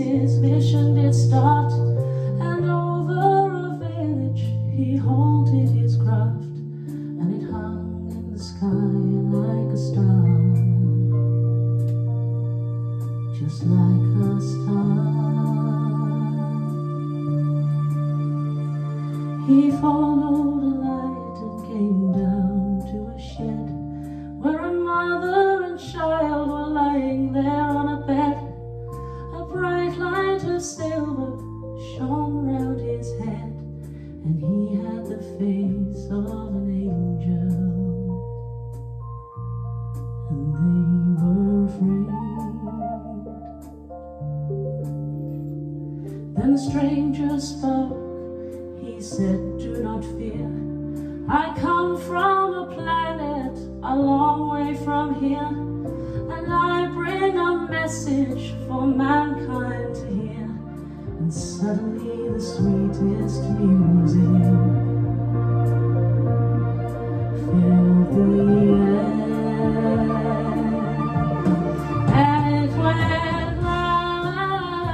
his mission did start, and over a village he halted his craft, and it hung in the sky like a star, just like a star. He followed a light and came down to a shed where a mother and child were lying there on a bed. A bright light of silver shone round his head, and he had the face of an angel, and they were afraid. Then the stranger spoke. He said, "Do not fear, I come from a planet a long way from here, and I bring a message for mankind to hear." And suddenly the sweetest music filled the air, and it went la la la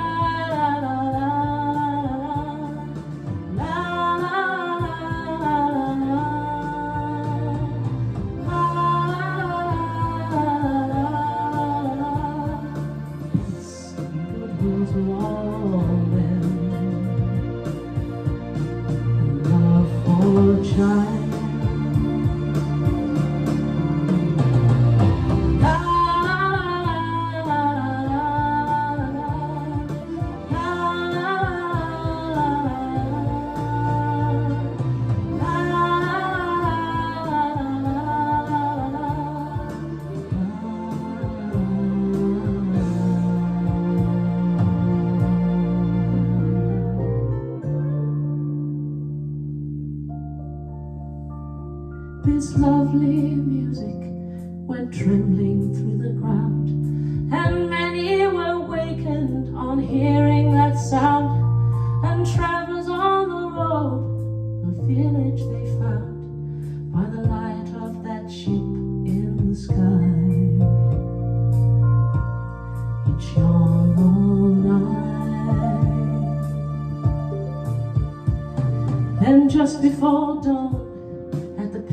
child. This lovely music went trembling through the ground, and many were wakened on hearing that sound. And travelers on the road, a village they found by the light of that ship in the sky. It shone all night. Then just before dawn,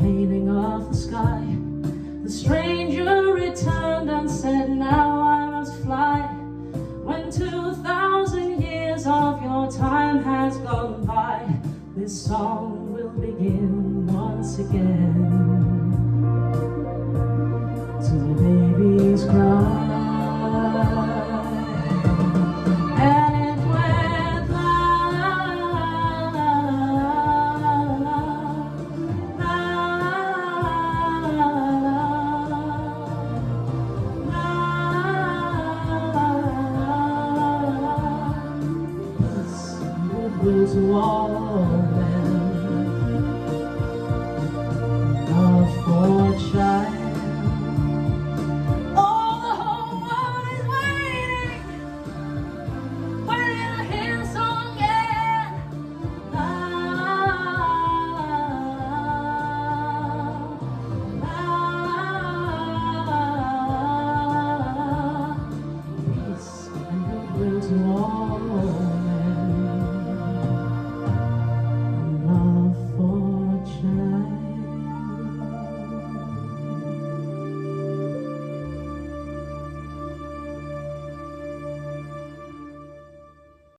paling of the sky, the stranger returned and said, "Now I must fly. When 2,000 years of your time has gone by, this song will begin once again, till the babies cry." To all men, love for a child. Oh, the whole world is waiting to hear the song again. La, la, la, la. Peace and goodwill to all.